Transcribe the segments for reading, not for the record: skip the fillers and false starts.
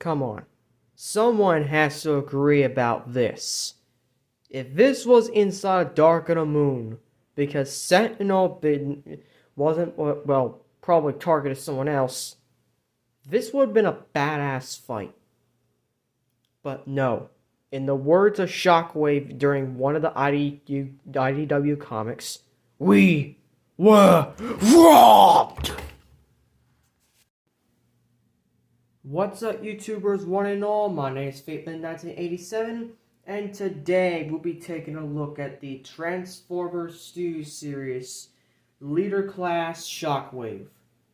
Come on. Someone has to agree about this. If this was inside Dark of the Moon, because Sentinel wasn't, well, probably targeted someone else, this would have been a badass fight. But no. In the words of Shockwave during one of the IDW comics, we were robbed! What's up, YouTubers, one and all? My name is Fateland1987, and today we'll be taking a look at the Transformers Stew series, Leader Class Shockwave.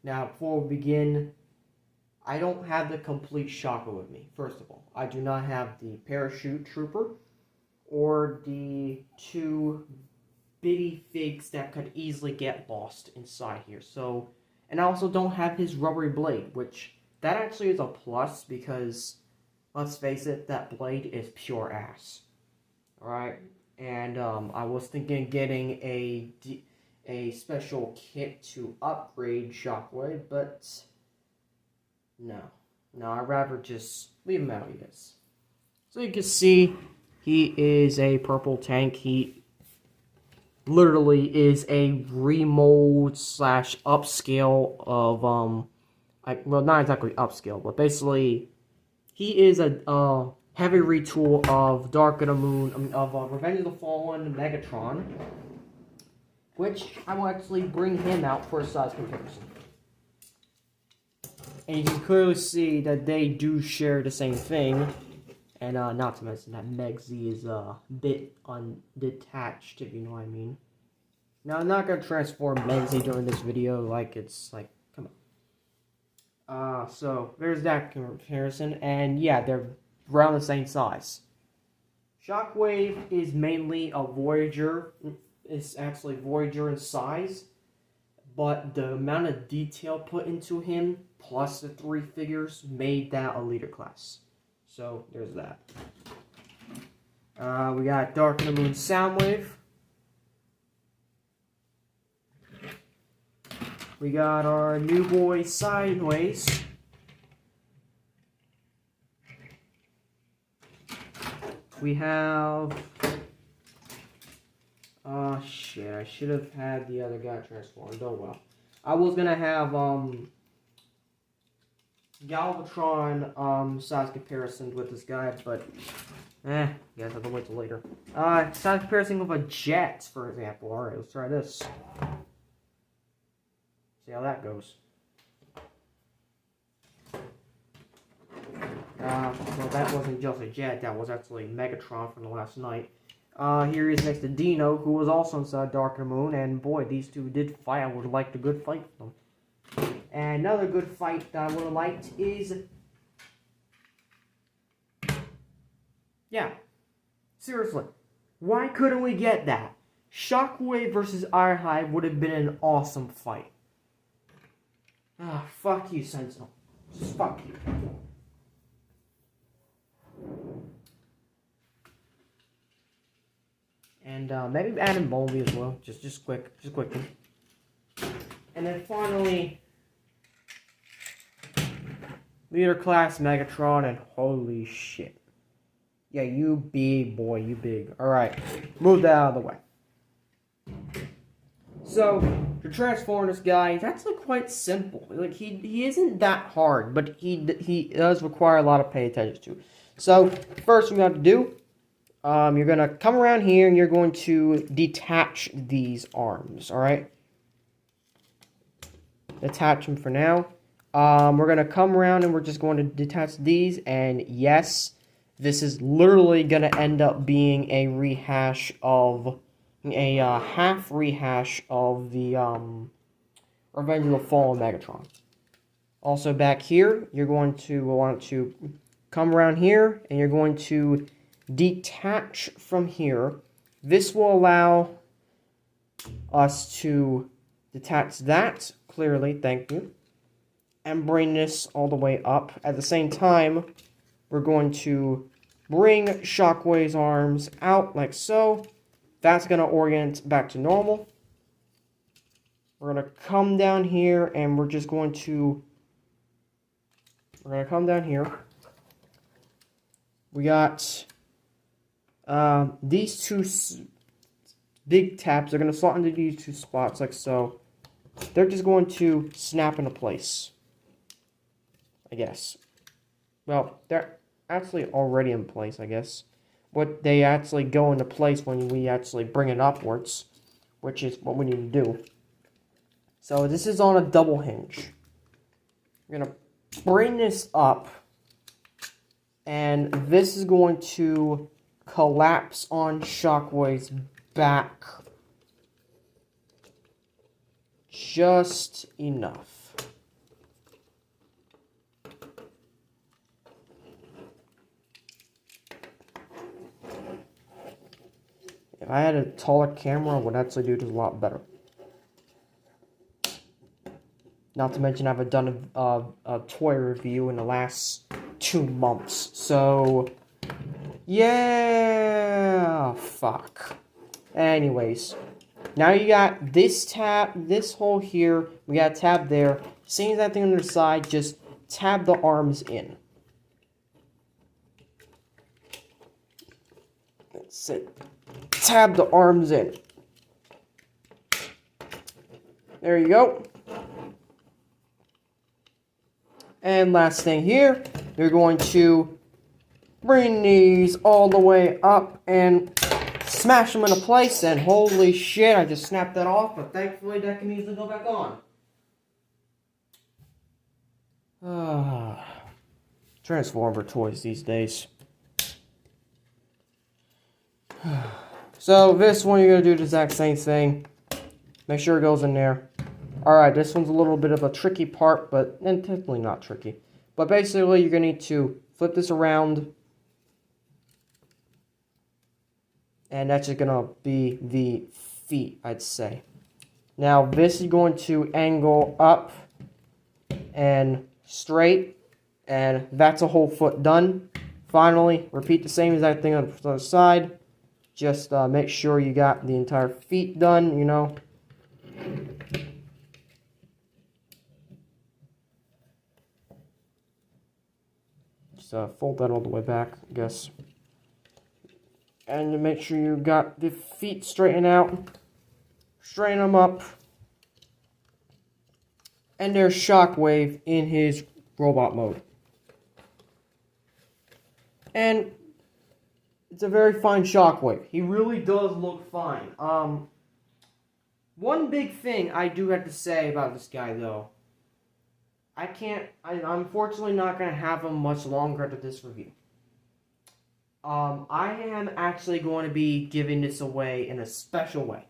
Now, before we begin, I don't have the complete Shockwave with me, first of all. I do not have the Parachute Trooper, or the two bitty figs that could easily get lost inside here. So, and I also don't have his rubbery blade, which that actually is a plus because, let's face it, that blade is pure ass. Alright? And I was thinking of getting a special kit to upgrade Shockwave, but no, I'd rather just leave him out, I guess. So you can see, he is a purple tank. He literally is a remold slash upscale of, well, not exactly upscale, but basically, he is a heavy retool of Dark of the Moon, of Revenge of the Fallen Megatron, which I will actually bring him out for a size comparison. And you can clearly see that they do share the same thing, and not to mention that Megzy is a bit undetached, if you know what I mean. Now, I'm not going to transform Megzy during this video, come on. So, there's that comparison, and yeah, they're around the same size. Shockwave is mainly a Voyager. It's actually Voyager in size, but the amount of detail put into him, plus the three figures, made that a leader class. So, there's that. We got Dark of the Moon Soundwave. We got our new boy Sideways. We have... oh shit, I should have had the other guy transformed. Oh well. I was gonna have Galvatron size comparisons with this guy, but you guys have to wait till later. Size comparison with a jet, for example. Alright, let's try this. See how that goes. Well, that wasn't just a jet, that was actually Megatron from the last night. Here he is next to Dino, who was also inside Dark of the Moon, and boy, these two did fight. I would have liked a good fight with them. And another good fight that I would have liked is... yeah. Seriously. Why couldn't we get that? Shockwave versus Ironhide would have been an awesome fight. Ah, fuck you, Sentinel. Just fuck you. And maybe add in Bumblebee as well, just quickly. And then finally, Leader Class Megatron, and holy shit. Yeah, you big boy, you big. Alright, move that out of the way. So, to transform this guy, it's actually quite simple. Like, he isn't that hard, but he does require a lot of pay attention to. So, first thing you have to do, you're going to come around here and you're going to detach these arms, alright? Detach them for now. We're going to come around and we're just going to detach these, and yes, this is literally going to end up being a rehash of... a half rehash of the Revenge of the Fallen Megatron. Also back here, you're going to want to come around here, and you're going to detach from here. This will allow us to detach that, clearly, thank you, and bring this all the way up. At the same time, we're going to bring Shockwave's arms out like so. That's going to orient back to normal. We're going to come down here, and we're just going to... we're going to come down here, we got these two big tabs. They're going to slot into these two spots like so. They're just going to snap into place, I guess. Well, they're actually already in place, I guess. But they actually go into place when we actually bring it upwards, which is what we need to do. So this is on a double hinge. We're going to bring this up, and this is going to collapse on Shockwave's back just enough. If I had a taller camera, I would actually do this a lot better. Not to mention, I haven't done a toy review in the last 2 months. So, yeah, fuck. Anyways, now you got this tab, this hole here. We got a tab there. Same as that thing on the side, just tab the arms in. That's it. Tab the arms in. There you go. And last thing here, you're going to bring these all the way up and smash them into place. And holy shit, I just snapped that off, but thankfully that can easily go back on. Transformer toys these days. So this one, you're going to do the exact same thing. Make sure it goes in there. Alright, this one's a little bit of a tricky part, but technically not tricky. But basically, you're going to need to flip this around. And that's just going to be the feet, I'd say. Now, this is going to angle up and straight. And that's a whole foot done. Finally, repeat the same exact thing on the other side. Just make sure you got the entire feet done, you know. Just fold that all the way back, I guess. And to make sure you got the feet straightened out. Straighten them up. And there's Shockwave in his robot mode. And it's a very fine Shockwave. He really does look fine. One big thing I do have to say about this guy, though. I'm unfortunately not going to have him much longer after this review. I am actually going to be giving this away in a special way.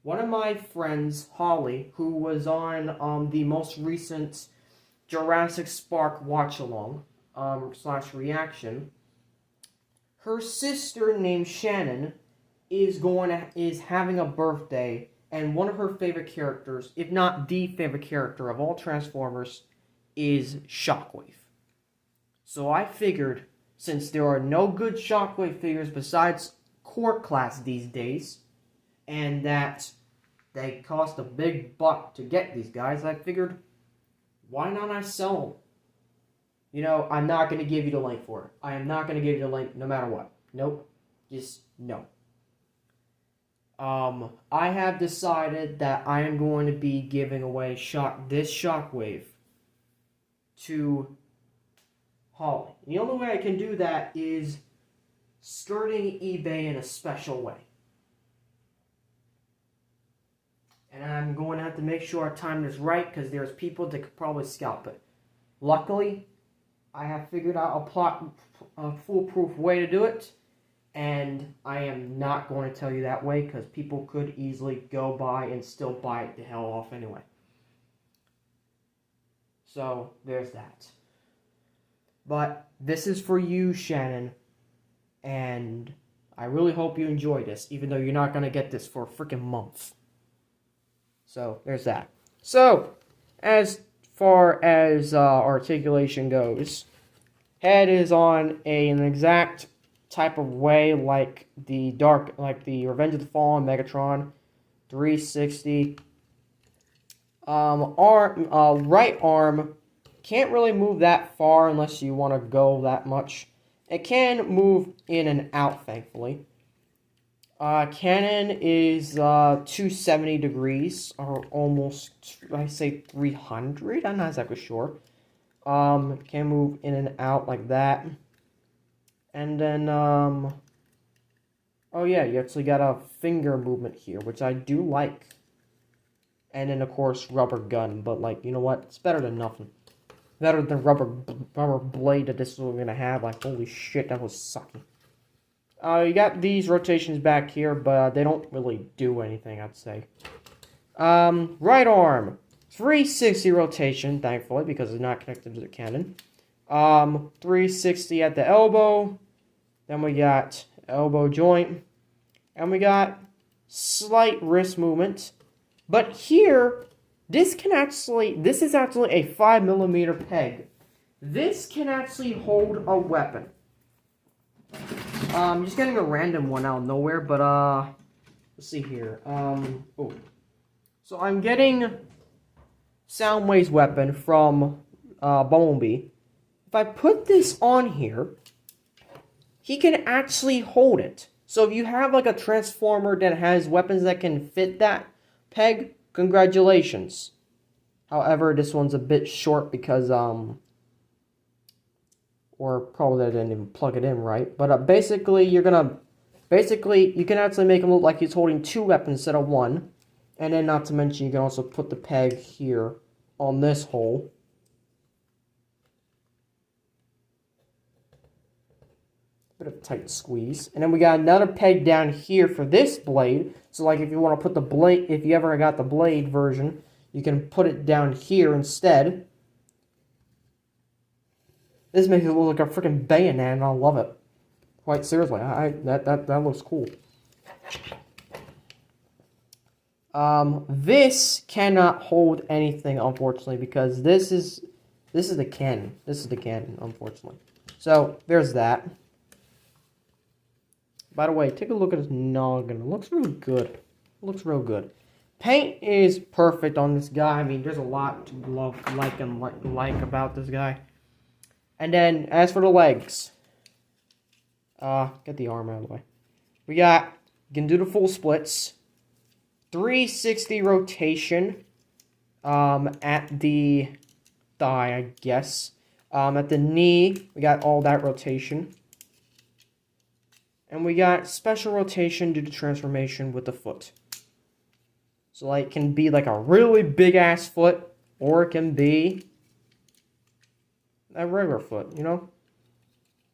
One of my friends, Holly, who was on the most recent Jurassic Spark watch-along, / reaction, her sister named Shannon is having a birthday, and one of her favorite characters, if not the favorite character of all Transformers, is Shockwave. So I figured, since there are no good Shockwave figures besides Core Class these days, and that they cost a big buck to get these guys, I figured, why not I sell them? You know, I'm not going to give you the link for it. I am not going to give you the link no matter what. Nope. Just no. I have decided that I am going to be giving away this Shockwave to Holly. The only way I can do that is skirting eBay in a special way. And I'm going to have to make sure I time this right, because there's people that could probably scalp it. Luckily, I have figured out a foolproof way to do it, and I am not going to tell you that way, because people could easily go by and still buy it the hell off anyway. So, there's that. But this is for you, Shannon, and I really hope you enjoy this, even though you're not going to get this for a freaking month. So, there's that. So, as far as articulation goes, head is on an exact type of way like the Revenge of the Fallen Megatron 360. Right arm can't really move that far unless you want to go that much. It can move in and out, thankfully. Cannon is 270 degrees, or almost, I say 300. I'm not exactly sure. Can move in and out like that. And then, oh yeah, you actually got a finger movement here, which I do like. And then, of course, rubber gun. But, like, you know what? It's better than nothing. Better than rubber blade that this is what we're gonna have. Like, holy shit, that was sucky. You got these rotations back here, but they don't really do anything, I'd say. Right arm. 360 rotation, thankfully, because it's not connected to the cannon. 360 at the elbow. Then we got elbow joint. And we got slight wrist movement. But here, this is actually a 5mm peg. This can actually hold a weapon. I'm just getting a random one out of nowhere, but, let's see here. Oh. So I'm getting Soundwave's weapon from, Bumblebee. If I put this on here, he can actually hold it. So if you have, like, a transformer that has weapons that can fit that peg, congratulations. However, this one's a bit short because, or probably I didn't even plug it in right. But basically, you can actually make him look like he's holding two weapons instead of one. And then, not to mention, you can also put the peg here on this hole. Bit of a tight squeeze. And then we got another peg down here for this blade. So, like, if you want to put the blade, if you ever got the blade version, you can put it down here instead. This makes it look like a freaking bayonet, and I love it. Quite seriously, that looks cool. This cannot hold anything, unfortunately, because this is the cannon. This is the cannon, unfortunately. So there's that. By the way, take a look at his noggin. It looks really good. It looks real good. Paint is perfect on this guy. I mean, there's a lot to love, like about this guy. And then, as for the legs, get the arm out of the way. You can do the full splits, 360 rotation, at the thigh, I guess. At the knee, we got all that rotation. And we got special rotation due to transformation with the foot. So, like, it can be like a really big-ass foot, or it can be a regular foot, you know?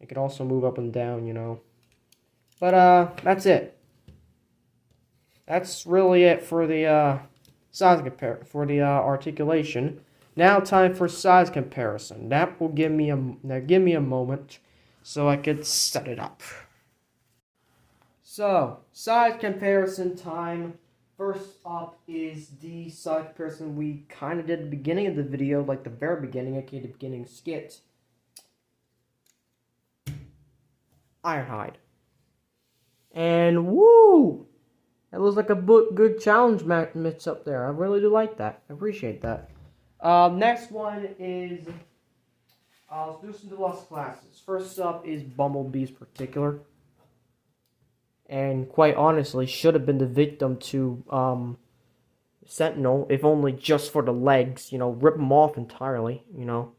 It could also move up and down, you know? But, that's it. That's really it for the, articulation. Now, time for size comparison. That will give me a moment so I could set it up. So, size comparison time. First up is the size comparison we kind of did at the beginning of the video, like the very beginning, aka the beginning skit. Ironhide. And woo! That looks like a good challenge match up there. I really do like that. I appreciate that. Next one is, let's do some deluxe classes. First up is Bumblebee's Particular. And quite honestly, should have been the victim to Sentinel, if only just for the legs. You know, rip them off entirely. You know,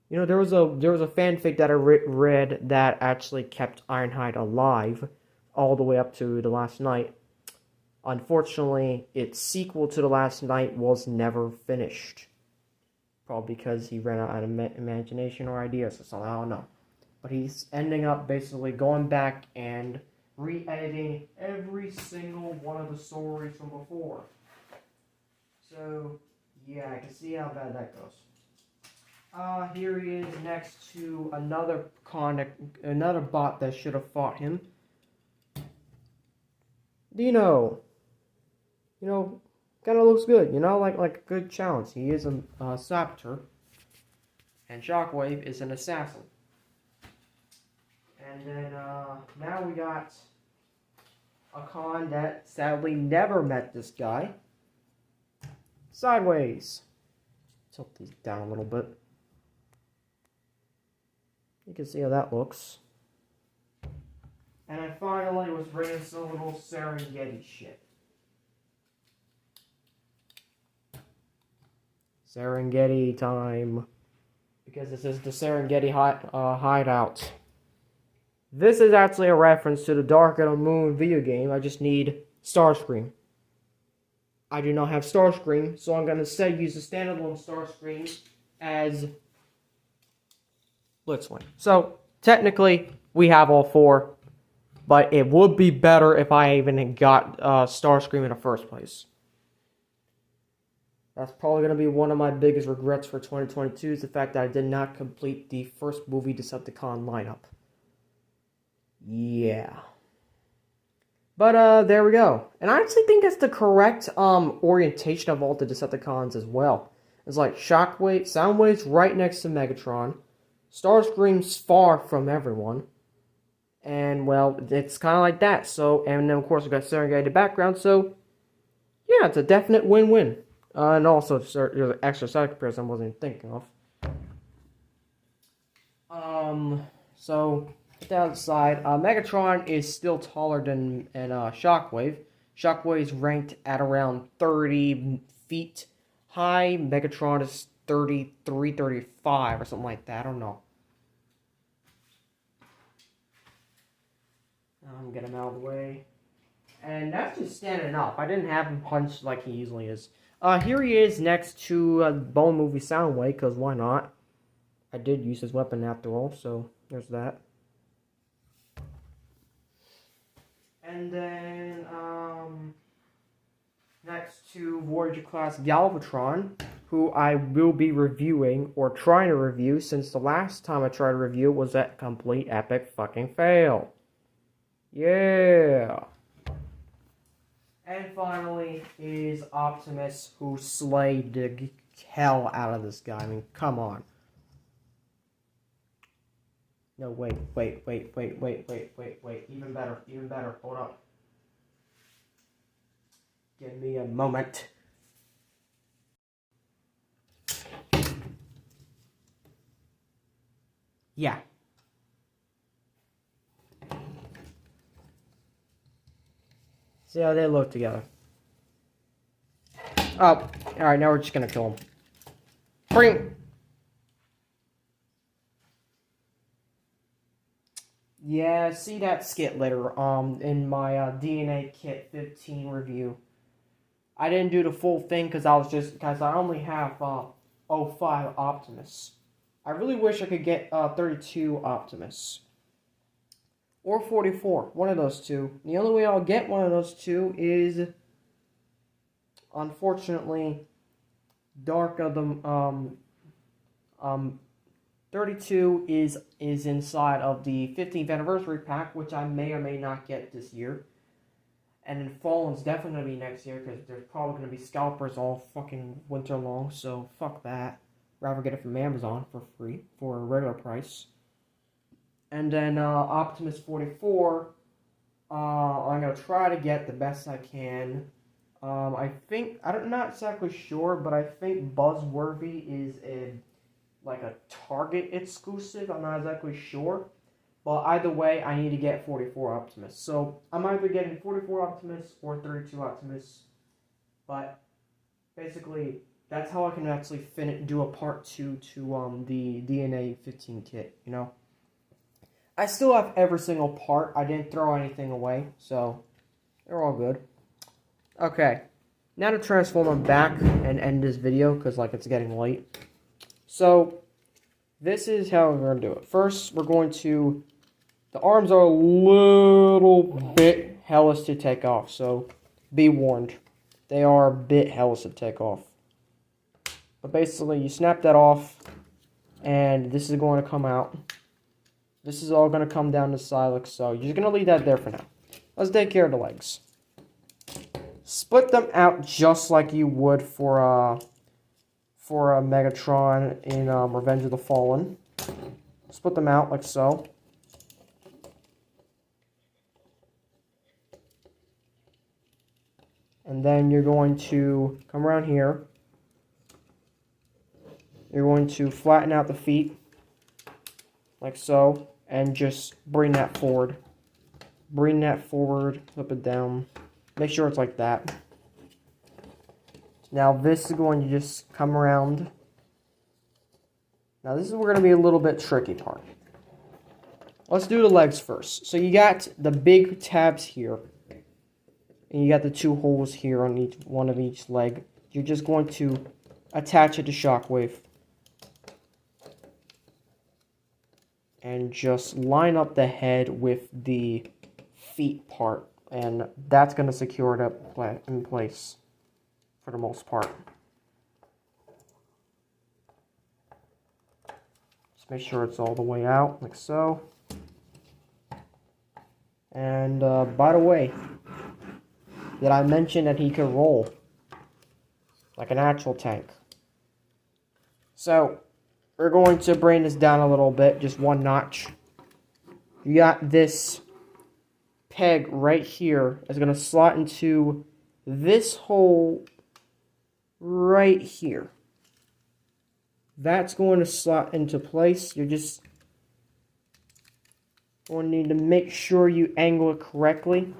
there was a fanfic that I read that actually kept Ironhide alive all the way up to the last night. Unfortunately, its sequel to the last night was never finished, probably because he ran out of imagination or ideas or something. I don't know, but he's ending up basically going back and re-editing every single one of the stories from before. So, yeah, I can see how bad that goes. Here he is next to another bot that should have fought him. Dino. You know, kind of looks good, you know, like a good challenge. He is a saboteur, and Shockwave is an assassin. And then, now we got a con that sadly never met this guy. Sideways. Tilt these down a little bit. You can see how that looks. And I finally was bringing some little Serengeti shit. Serengeti time. Because this is the Serengeti hideout. This is actually a reference to the Dark of the Moon video game. I just need Starscream. I do not have Starscream, so I'm going to instead use the standalone Starscream as Blitzwing. So, technically, we have all four, but it would be better if I even got Starscream in the first place. That's probably going to be one of my biggest regrets for 2022 is the fact that I did not complete the first movie Decepticon lineup. Yeah. But, there we go. And I actually think that's the correct, orientation of all the Decepticons as well. It's like Shockwave, Soundwave's right next to Megatron. Starscream's far from everyone. And, well, it's kind of like that. So, and then, of course, we've got Serengeti in the background. So, yeah, it's a definite win-win. And also, there's an extra side comparison I wasn't even thinking of. So, put that aside, Megatron is still taller than Shockwave. Shockwave is ranked at around 30 feet high. Megatron is 33, 35, or something like that. I don't know. Get him out of the way. And that's just standing up. I didn't have him punched like he usually is. Here he is next to Bone Movie Soundwave, because why not? I did use his weapon after all, so there's that. And then, next to Voyager Class Galvatron, who I will be reviewing, or trying to review, since the last time I tried to review was that complete epic fucking fail. Yeah! And finally is Optimus, who slayed the hell out of this guy. I mean, come on. No, wait. Even better. Hold up. Give me a moment. Yeah. See how they look together. Oh, alright, now we're just gonna kill him. Bring! Yeah, see that skit later, in my, DNA Kit 15 review. I didn't do the full thing because I only have, 05 Optimus. I really wish I could get, 32 Optimus. Or 44, one of those two. The only way I'll get one of those two is, unfortunately, Dark of the, 32 is inside of the 15th anniversary pack, which I may or may not get this year. And then Fallen's definitely going to be next year, because there's probably going to be scalpers all fucking winter long, so fuck that. Rather get it from Amazon for free, for a regular price. And then Optimus 44, I'm going to try to get the best I can. I think, I'm not exactly sure, but I think Buzzworthy is like a Target exclusive. I'm not exactly sure. But either way, I need to get 44 Optimus. So I'm either getting 44 Optimus or 32 Optimus. But basically, that's how I can actually do a part 2 to the DNA 15 kit, you know? I still have every single part. I didn't throw anything away, so they're all good. Okay, now to transform them back and end this video, because, like, it's getting late. So, this is how we're going to do it. First, we're going to... The arms are a little bit hellish to take off, so be warned. They are a bit hellish to take off. But basically, you snap that off, and this is going to come out. This is all going to come down the side like so. You're just going to leave that there for now. Let's take care of the legs. Split them out just like you would for a Megatron in Revenge of the Fallen. Split them out like so. And then you're going to come around here. You're going to flatten out the feet like so. And just bring that forward. bring that forward, flip it down. Make sure it's like that. Now this is going to just come around. Now this is going to be a little bit tricky part. Let's do the legs first. So you got the big tabs here. And you got the 2 holes here on each one of each leg. You're just going to attach it to Shockwave. And just line up the head with the feet part. And that's going to secure it up in place for the most part. Just make sure it's all the way out, like so. And by the way, did I mention that he could roll like an actual tank? So we're going to bring this down a little bit, just 1 notch. You got this peg right here. It's going to slot into this hole right here. That's going to slot into place. You're just going to need to make sure you angle it correctly.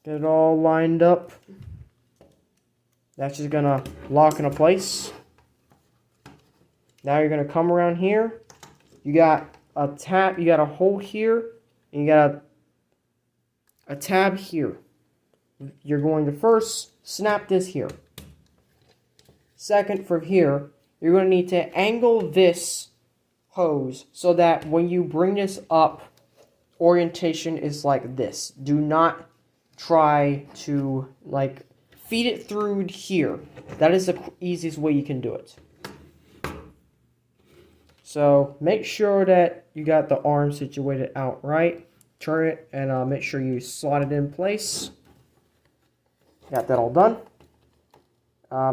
Get it all lined up. That's just going to lock into place. Now you're going to come around here. You got a tab, you got a hole here, and you got a tab here. You're going to first snap this here. Second, from here, you're going to need to angle this hose so that when you bring this up, orientation is like this. Do not try to like feed it through here. That is the easiest way you can do it. So make sure that you got the arm situated out right. Turn it and make sure you slot it in place. Got that all done.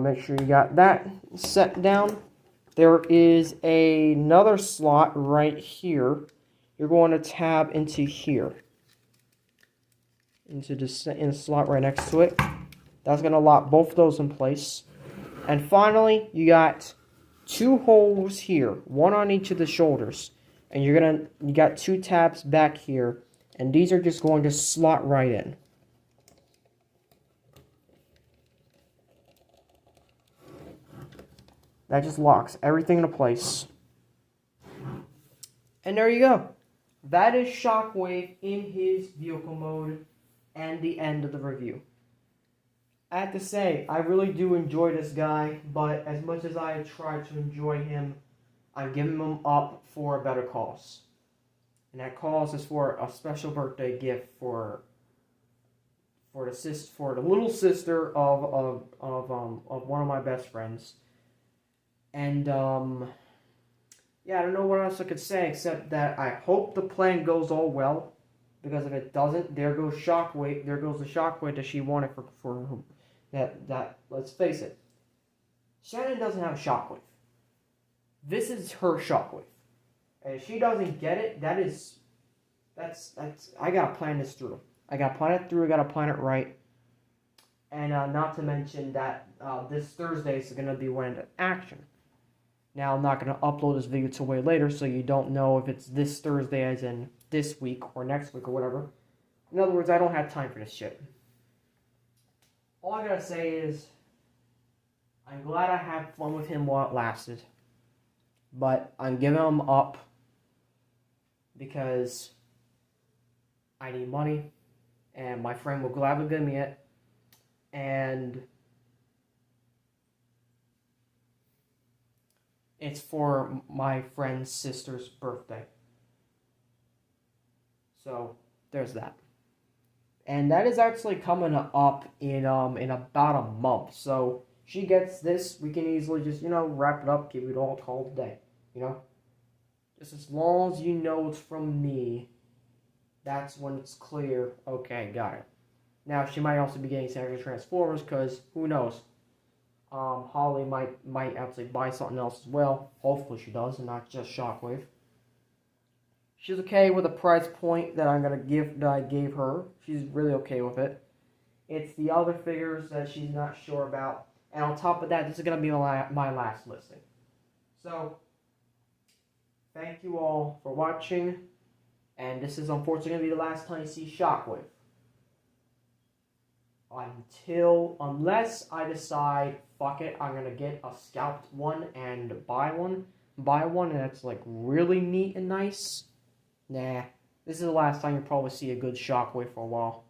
Make sure you got that set down. There is another slot right here. You're going to tab into here. Into the slot right next to it. That's going to lock both of those in place. And finally, you got 2 holes here, 1 on each of the shoulders. And you got 2 tabs back here. And these are just going to slot right in. That just locks everything into place. And there you go. That is Shockwave in his vehicle mode and the end of the review. I have to say, I really do enjoy this guy, but as much as I try to enjoy him, I'm giving him up for a better cause. And that cause is for a special birthday gift for the little sister of one of my best friends. And yeah, I don't know what else I could say except that I hope the plan goes all well, because if it doesn't, there goes Shockwave. There goes the Shockwave that she wanted for that. Let's face it, Shannon doesn't have a Shockwave. This is her Shockwave, and if she doesn't get it, that's I gotta plan this through. I gotta plan it through. I gotta plan it right. And not to mention that this Thursday is gonna be when it's action. Now, I'm not going to upload this video till way later, so you don't know if it's this Thursday as in this week or next week or whatever. In other words, I don't have time for this shit. All I gotta say is, I'm glad I had fun with him while it lasted. But I'm giving him up because I need money, and my friend will gladly give me it, and it's for my friend's sister's birthday. So, there's that. And that is actually coming up in about a month. So, she gets this, we can easily just, wrap it up, give it all called a day. Just as long as you know it's from me, that's when it's clear, okay, got it. Now, she might also be getting some extra Transformers, because, who knows? Holly might actually buy something else as well. Hopefully she does, and not just Shockwave. She's okay with the price point that I gave her. She's really okay with it. It's the other figures that she's not sure about. And on top of that, this is going to be my last listing. So, thank you all for watching, and this is unfortunately going to be the last time you see Shockwave. Unless I decide, fuck it, I'm going to get a scalped one and buy one that's like really neat and nice. Nah, this is the last time you'll probably see a good Shockwave for a while.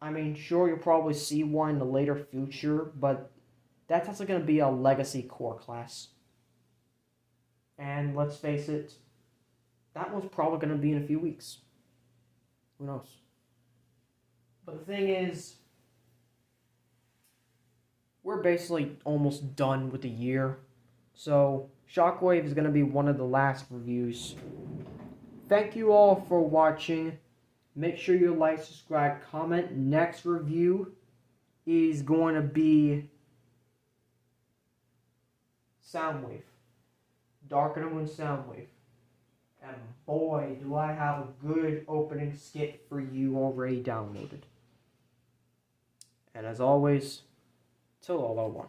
I mean, sure, you'll probably see one in the later future, but that's also going to be a legacy core class. And let's face it, that one's probably going to be in a few weeks. Who knows? But the thing is, we're basically almost done with the year. So, Shockwave is going to be one of the last reviews. Thank you all for watching. Make sure you like, subscribe, comment. Next review is going to be Soundwave. Dark and Moon Soundwave. And boy, do I have a good opening skit for you already downloaded. And as always, till all over.